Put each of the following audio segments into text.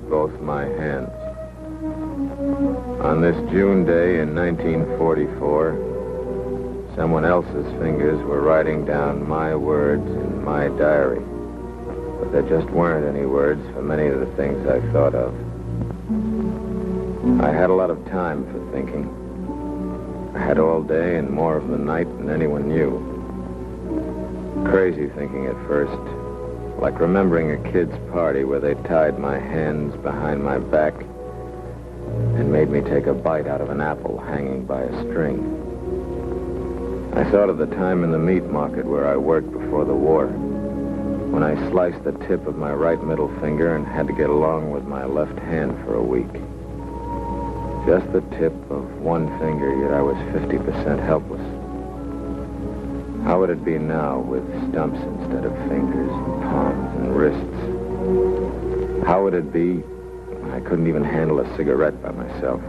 both my hands. On this June day in 1944, someone else's fingers were writing down my words in my diary. But there just weren't any words for many of the things I thought of. I had a lot of time for thinking. I had all day and more of the night than anyone knew. Crazy thinking at first, like remembering a kid's party where they tied my hands behind my back and made me take a bite out of an apple hanging by a string. I thought of the time in the meat market where I worked before the war, when I sliced the tip of my right middle finger and had to get along with my left hand for a week. Just the tip of one finger, yet I was 50% helpless. How would it be now with stumps instead of fingers, and palms and wrists? How would it be when I couldn't even handle a cigarette by myself?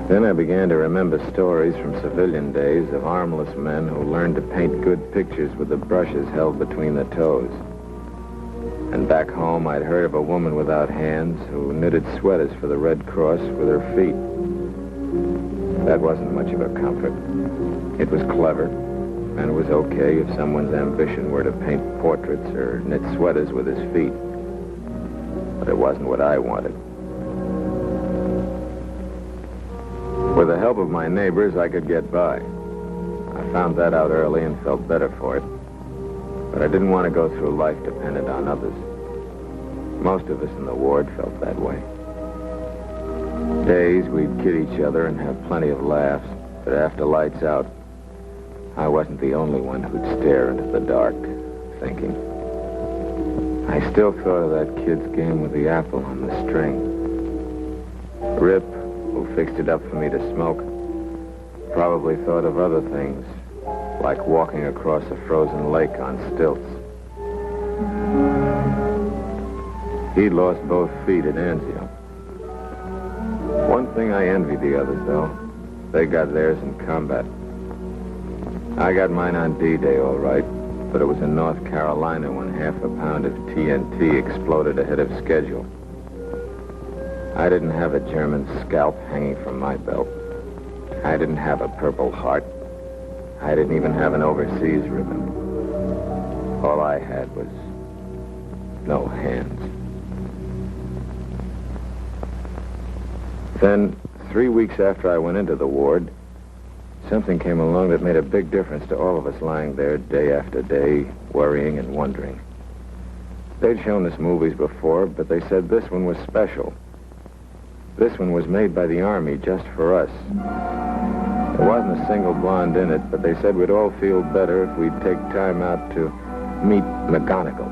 Then I began to remember stories from civilian days of armless men who learned to paint good pictures with the brushes held between the toes. And back home, I'd heard of a woman without hands who knitted sweaters for the Red Cross with her feet. That wasn't much of a comfort. It was clever, and it was okay if someone's ambition were to paint portraits or knit sweaters with his feet. But it wasn't what I wanted. With the help of my neighbors, I could get by. I found that out early and felt better for it. But I didn't want to go through life dependent on others. Most of us in the ward felt that way. Days we'd kid each other and have plenty of laughs, but after lights out, I wasn't the only one who'd stare into the dark, thinking. I still thought of that kid's game with the apple on the string. Rip, who fixed it up for me to smoke, probably thought of other things, like walking across a frozen lake on stilts. He'd lost both feet at Anzio. One thing I envy the others, though. They got theirs in combat. I got mine on D-Day, all right, but it was in North Carolina when half a pound of TNT exploded ahead of schedule. I didn't have a German scalp hanging from my belt. I didn't have a Purple Heart. I didn't even have an overseas ribbon. All I had was no hands. Then, 3 weeks after I went into the ward, something came along that made a big difference to all of us lying there day after day, worrying and wondering. They'd shown us movies before, but they said this one was special. This one was made by the Army just for us. There wasn't a single blonde in it, but they said we'd all feel better if we'd take time out to meet McGonagall.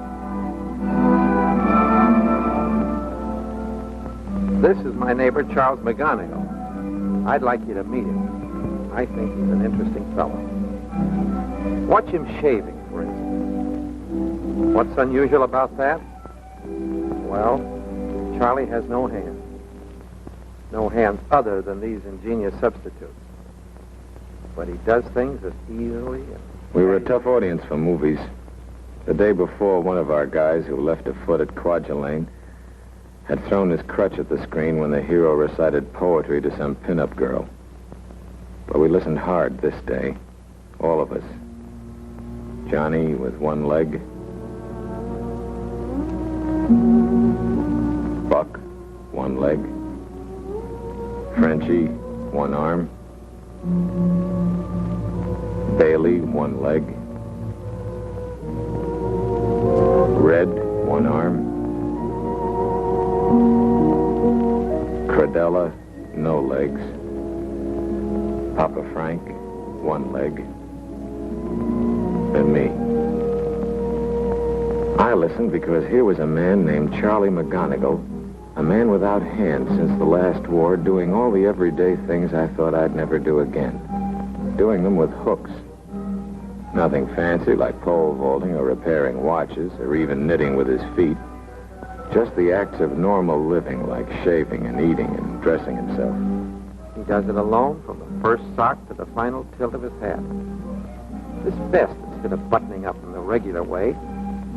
This is my neighbor, Charles McGonigal. I'd like you to meet him. I think he's an interesting fellow. Watch him shaving, for instance. What's unusual about that? Well, Charlie has no hands. No hands other than these ingenious substitutes. But he does things as easily and... We were a tough audience for movies. The day before, one of our guys who left a foot at Kwajalein had thrown his crutch at the screen when the hero recited poetry to some pin-up girl. But we listened hard this day, all of us. Johnny with one leg. Buck, one leg. Frenchie, one arm. Bailey, one leg. Red, one arm. Cradella, no legs. Papa Frank, one leg. And me. I listened because here was a man named Charlie McGonigal, a man without hands since the last war, doing all the everyday things I thought I'd never do again. Doing them with hooks. Nothing fancy like pole vaulting or repairing watches or even knitting with his feet. Just the acts of normal living like shaving and eating and dressing himself. He does it alone from the first sock to the final tilt of his hat. This vest, instead of buttoning up in the regular way,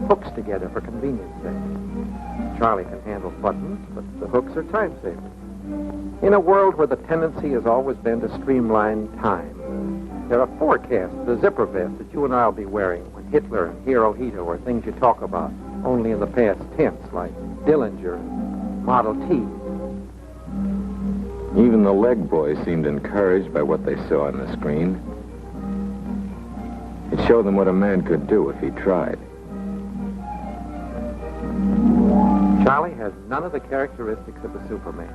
hooks together for convenience sake. Charlie can handle buttons, but the hooks are time savers. In a world where the tendency has always been to streamline time, there are forecasts, the zipper vest that you and I will be wearing when Hitler and Hirohito are things you talk about only in the past tense, like Dillinger and Model T. Even the leg boys seemed encouraged by what they saw on the screen. It showed them what a man could do if he tried. Charlie has none of the characteristics of a Superman.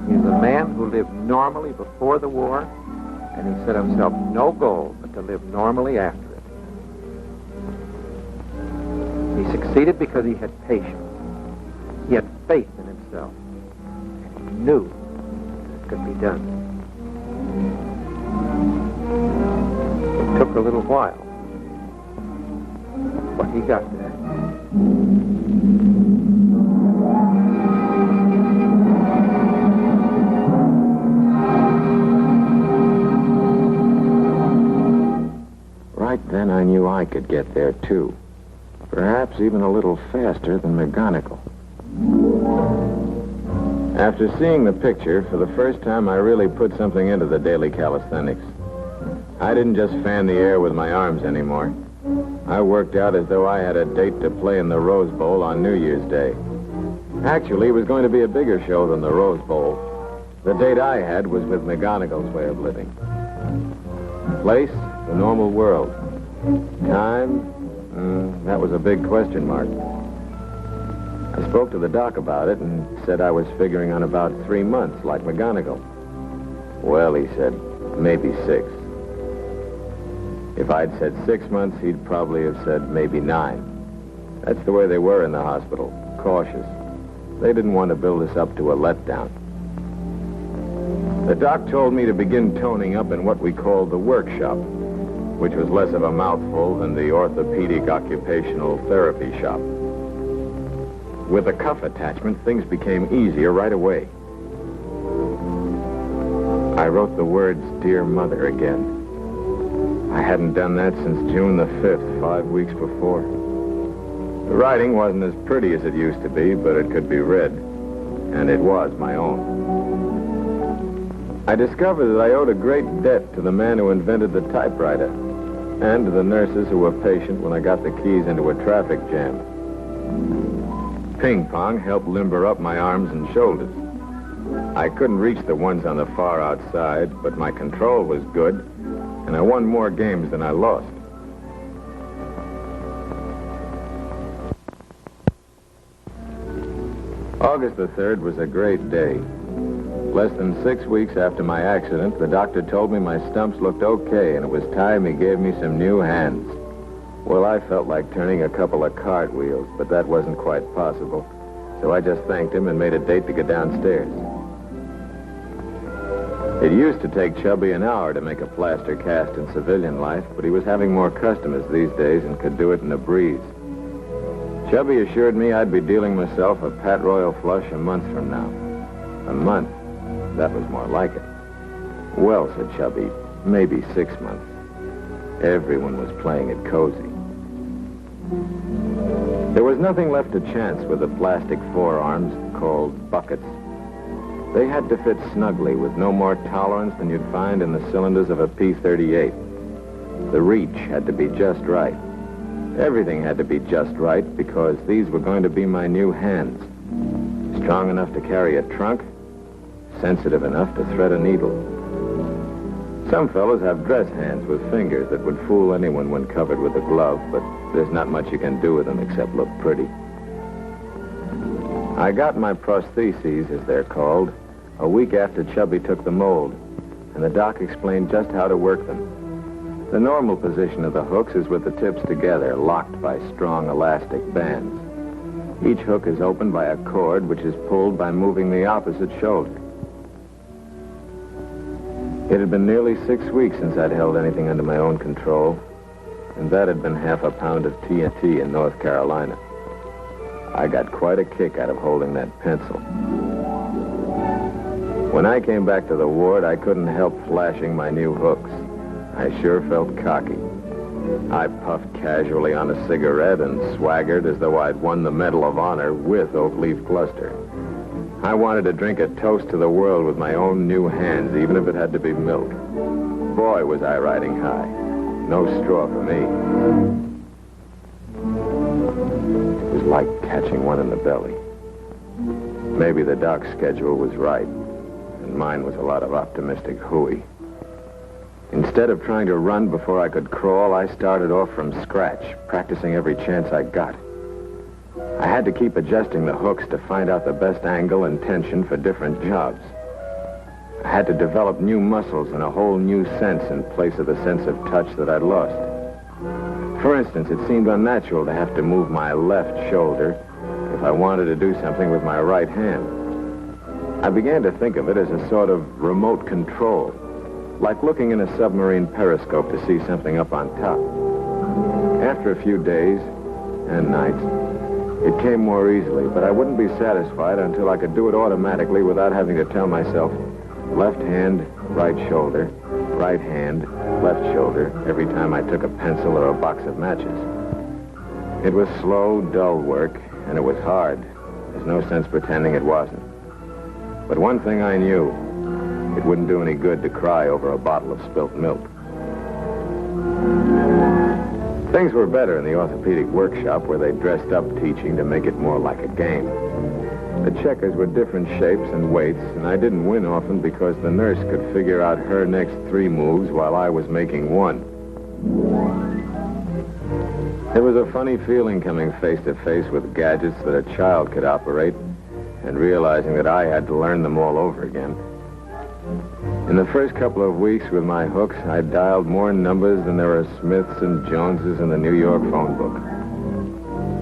He's a man who lived normally before the war, and he set himself no goal but to live normally after it. He succeeded because he had patience. He had faith in himself. And he knew that it could be done. It took a little while, but he got there. Right then, I knew I could get there, too. Perhaps even a little faster than McGonigal. After seeing the picture, for the first time, I really put something into the daily calisthenics. I didn't just fan the air with my arms anymore. I worked out as though I had a date to play in the Rose Bowl on New Year's Day. Actually, it was going to be a bigger show than the Rose Bowl. The date I had was with McGonigal's way of living. Place, the normal world. Time, that was a big question mark. I spoke to the doc about it and said I was figuring on about 3 months, like McGonigal. Well, he said, maybe 6. If I'd said 6 months, he'd probably have said maybe 9. That's the way they were in the hospital, cautious. They didn't want to build us up to a letdown. The doc told me to begin toning up in what we called the workshop, which was less of a mouthful than the orthopedic occupational therapy shop. With a cuff attachment, things became easier right away. I wrote the words, "Dear Mother," again. I hadn't done that since June the 5th, 5 weeks before. The writing wasn't as pretty as it used to be, but it could be read, and it was my own. I discovered that I owed a great debt to the man who invented the typewriter, and to the nurses who were patient when I got the keys into a traffic jam. Ping pong helped limber up my arms and shoulders. I couldn't reach the ones on the far outside, but my control was good, and I won more games than I lost. August the 3rd was a great day. Less than 6 weeks after my accident, the doctor told me my stumps looked okay, and it was time he gave me some new hands. Well, I felt like turning a couple of cartwheels, but that wasn't quite possible. So I just thanked him and made a date to go downstairs. It used to take Chubby an hour to make a plaster cast in civilian life, but he was having more customers these days and could do it in a breeze. Chubby assured me I'd be dealing myself a Pat Royal flush a month from now. A month? That was more like it. Well, said Chubby, maybe 6 months. Everyone was playing it cozy. There was nothing left to chance with the plastic forearms called buckets. They had to fit snugly with no more tolerance than you'd find in the cylinders of a P-38. The reach had to be just right. Everything had to be just right because these were going to be my new hands. Strong enough to carry a trunk, sensitive enough to thread a needle. Some fellows have dress hands with fingers that would fool anyone when covered with a glove, but there's not much you can do with them except look pretty. I got my prostheses, as they're called, a week after Chubby took the mold, and the doc explained just how to work them. The normal position of the hooks is with the tips together, locked by strong elastic bands. Each hook is opened by a cord which is pulled by moving the opposite shoulder. It had been nearly 6 weeks since I'd held anything under my own control, and that had been half a pound of TNT in North Carolina. I got quite a kick out of holding that pencil. When I came back to the ward, I couldn't help flashing my new hooks. I sure felt cocky. I puffed casually on a cigarette and swaggered as though I'd won the Medal of Honor with oak leaf cluster. I wanted to drink a toast to the world with my own new hands, even if it had to be milk. Boy, was I riding high. No straw for me. It was like catching one in the belly. Maybe the doc's schedule was right, and mine was a lot of optimistic hooey. Instead of trying to run before I could crawl, I started off from scratch, practicing every chance I got. I had to keep adjusting the hooks to find out the best angle and tension for different jobs. I had to develop new muscles and a whole new sense in place of the sense of touch that I'd lost. For instance, it seemed unnatural to have to move my left shoulder if I wanted to do something with my right hand. I began to think of it as a sort of remote control, like looking in a submarine periscope to see something up on top. After a few days and nights, it came more easily, but I wouldn't be satisfied until I could do it automatically without having to tell myself, left hand, right shoulder, right hand, left shoulder, every time I took a pencil or a box of matches. It was slow, dull work, and it was hard. There's no sense pretending it wasn't. But one thing I knew, it wouldn't do any good to cry over a bottle of spilt milk. Things were better in the orthopedic workshop where they dressed up teaching to make it more like a game. The checkers were different shapes and weights, and I didn't win often because the nurse could figure out her next 3 moves while I was making 1. There was a funny feeling coming face to face with gadgets that a child could operate and realizing that I had to learn them all over again. In the first couple of weeks with my hooks, I dialed more numbers than there were Smiths and Joneses in the New York phone book.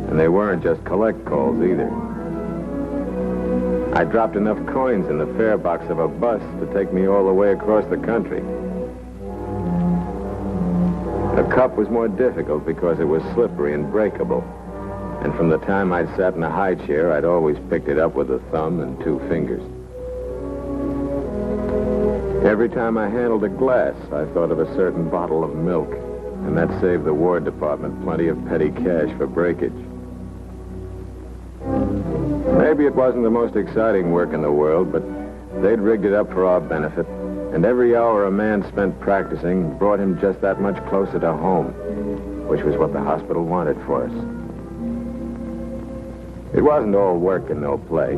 And they weren't just collect calls either. I dropped enough coins in the fare box of a bus to take me all the way across the country. A cup was more difficult because it was slippery and breakable. And from the time I'd sat in a high chair, I'd always picked it up with a thumb and 2 fingers. Every time I handled a glass, I thought of a certain bottle of milk, and that saved the War Department plenty of petty cash for breakage. Maybe it wasn't the most exciting work in the world, but they'd rigged it up for our benefit, and every hour a man spent practicing brought him just that much closer to home, which was what the hospital wanted for us. It wasn't all work and no play.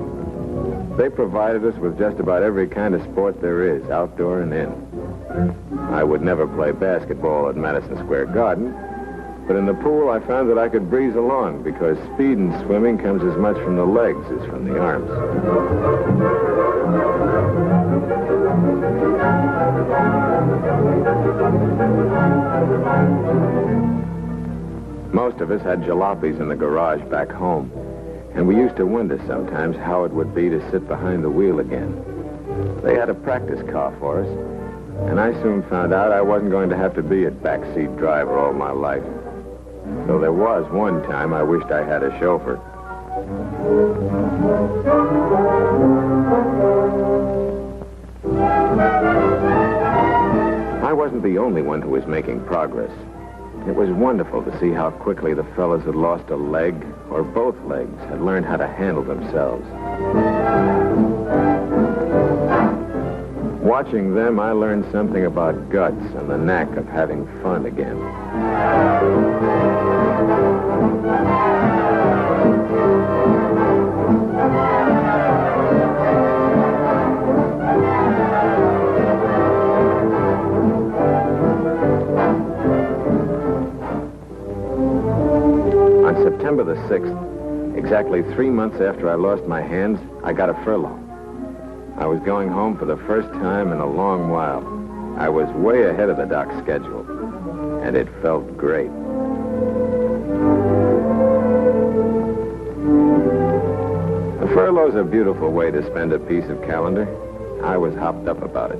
They provided us with just about every kind of sport there is, outdoor and in. I would never play basketball at Madison Square Garden, but in the pool I found that I could breeze along because speed in swimming comes as much from the legs as from the arms. Most of us had jalopies in the garage back home. And we used to wonder sometimes how it would be to sit behind the wheel again. They had a practice car for us, and I soon found out I wasn't going to have to be a backseat driver all my life. Though there was one time I wished I had a chauffeur. I wasn't the only one who was making progress. It was wonderful to see how quickly the fellows had lost a leg, or both legs, had learned how to handle themselves. Watching them, I learned something about guts and the knack of having fun again. September the 6th, exactly 3 months after I lost my hands, I got a furlough. I was going home for the first time in a long while. I was way ahead of the doc's schedule, and it felt great. A furlough's a beautiful way to spend a piece of calendar. I was hopped up about it.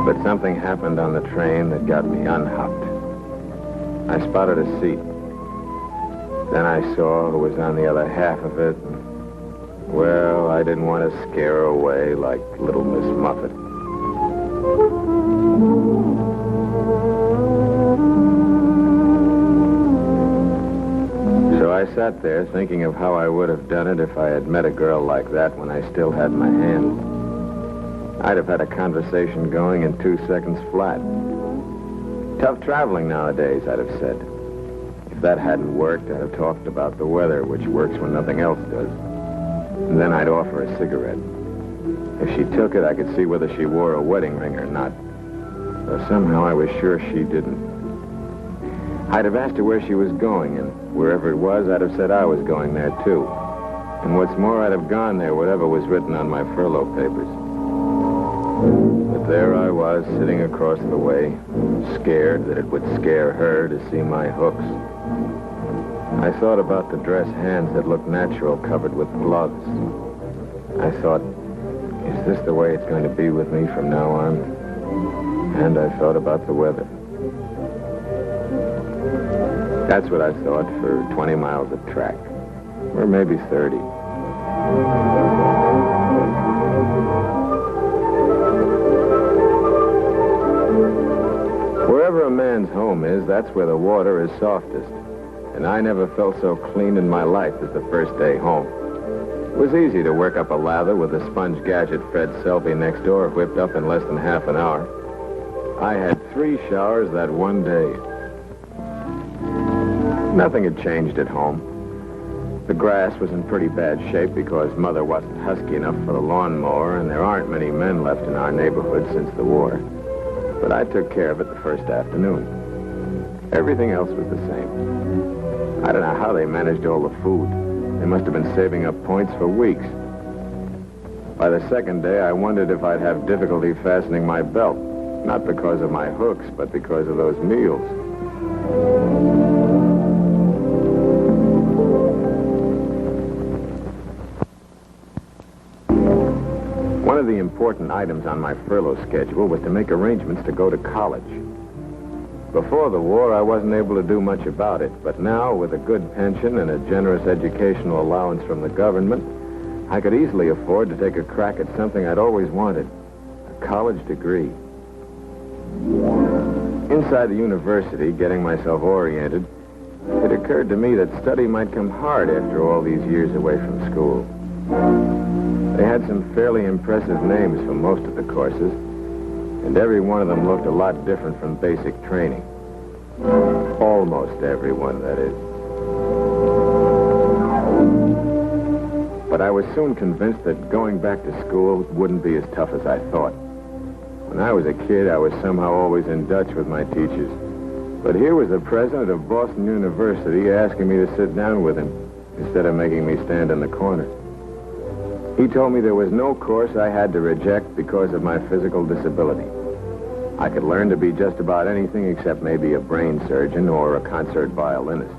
But something happened on the train that got me unhopped. I spotted a seat. Then I saw who was on the other half of it. Well, I didn't want to scare her away like little Miss Muffet. So I sat there thinking of how I would have done it if I had met a girl like that when I still had my hand. I'd have had a conversation going in 2 seconds flat. Tough traveling nowadays, I'd have said. If that hadn't worked, I'd have talked about the weather, which works when nothing else does. And then I'd offer a cigarette. If she took it, I could see whether she wore a wedding ring or not. Though somehow I was sure she didn't. I'd have asked her where she was going, and wherever it was, I'd have said I was going there, too. And what's more, I'd have gone there, whatever was written on my furlough papers. But there I was, sitting across the way, scared that it would scare her to see my hooks. I thought about the dress hands that looked natural, covered with gloves. I thought, is this the way it's going to be with me from now on? And I thought about the weather. That's what I thought for 20 miles of track, or maybe 30. Wherever a man's home is, that's where the water is softest. And I never felt so clean in my life as the first day home. It was easy to work up a lather with a sponge gadget Fred Selby next door whipped up in less than half an hour. I had 3 showers that one day. Nothing had changed at home. The grass was in pretty bad shape because Mother wasn't husky enough for the lawnmower, and there aren't many men left in our neighborhood since the war. But I took care of it the first afternoon. Everything else was the same. I don't know how they managed all the food. They must have been saving up points for weeks. By the second day, I wondered if I'd have difficulty fastening my belt, not because of my hooks, but because of those meals. One of the important items on my furlough schedule was to make arrangements to go to college. Before the war, I wasn't able to do much about it, but now, with a good pension and a generous educational allowance from the government, I could easily afford to take a crack at something I'd always wanted, a college degree. Inside the university, getting myself oriented, it occurred to me that study might come hard after all these years away from school. They had some fairly impressive names for most of the courses, and every one of them looked a lot different from basic training. Almost everyone, that is. But I was soon convinced that going back to school wouldn't be as tough as I thought. When I was a kid, I was somehow always in Dutch with my teachers. But here was the president of Boston University asking me to sit down with him instead of making me stand in the corner. He told me there was no course I had to reject because of my physical disability. I could learn to be just about anything except maybe a brain surgeon or a concert violinist.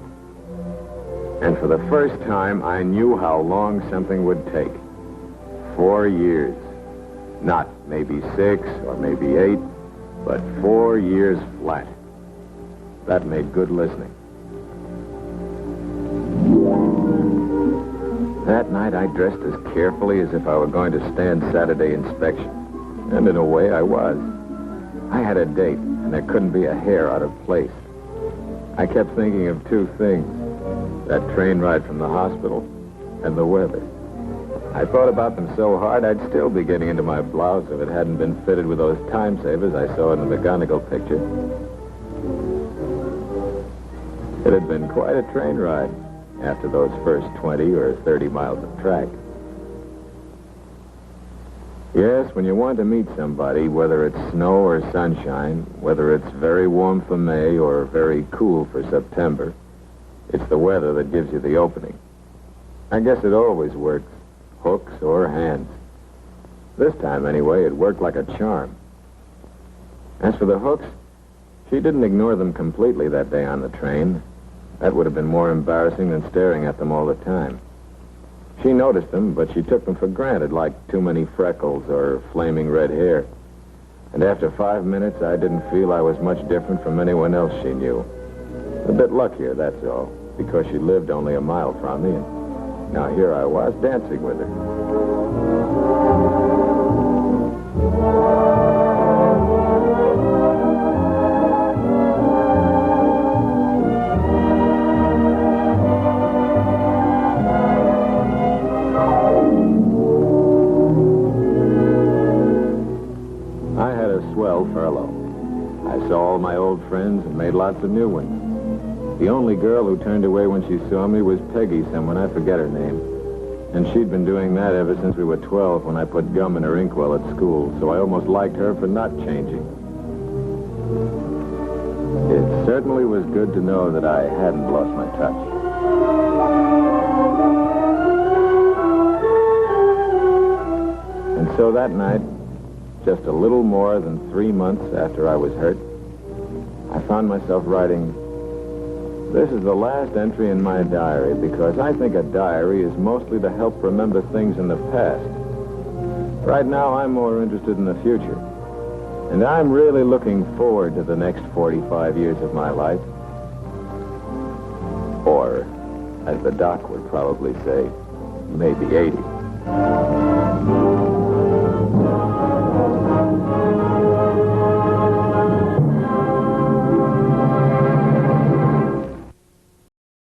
And for the first time, I knew how long something would take. 4 years. Not maybe 6 or maybe 8, but 4 years flat. That made good listening. That night, I dressed as carefully as if I were going to stand Saturday inspection. And in a way, I was. I had a date, and there couldn't be a hair out of place. I kept thinking of 2 things. That train ride from the hospital and the weather. I thought about them so hard, I'd still be getting into my blouse if it hadn't been fitted with those time savers I saw in the McGonigal picture. It had been quite a train ride after those first 20 or 30 miles of track. Yes, when you want to meet somebody, whether it's snow or sunshine, whether it's very warm for May or very cool for September, it's the weather that gives you the opening. I guess it always works, hooks or hands. This time, anyway, it worked like a charm. As for the hooks, she didn't ignore them completely that day on the train. That would have been more embarrassing than staring at them all the time. She noticed them, but she took them for granted, like too many freckles or flaming red hair. And after 5 minutes, I didn't feel I was much different from anyone else she knew. A bit luckier, that's all, because she lived only a mile from me, and now here I was dancing with her. saw all my old friends and made lots of new ones. The only girl who turned away when she saw me was Peggy someone, I forget her name. And she'd been doing that ever since we were 12 when I put gum in her inkwell at school, so I almost liked her for not changing. It certainly was good to know that I hadn't lost my touch. And so that night, just a little more than 3 months after I was hurt, I found myself writing, "This is the last entry in my diary because I think a diary is mostly to help remember things in the past. Right now, I'm more interested in the future. And I'm really looking forward to the next 45 years of my life. Or, as the doc would probably say, maybe 80.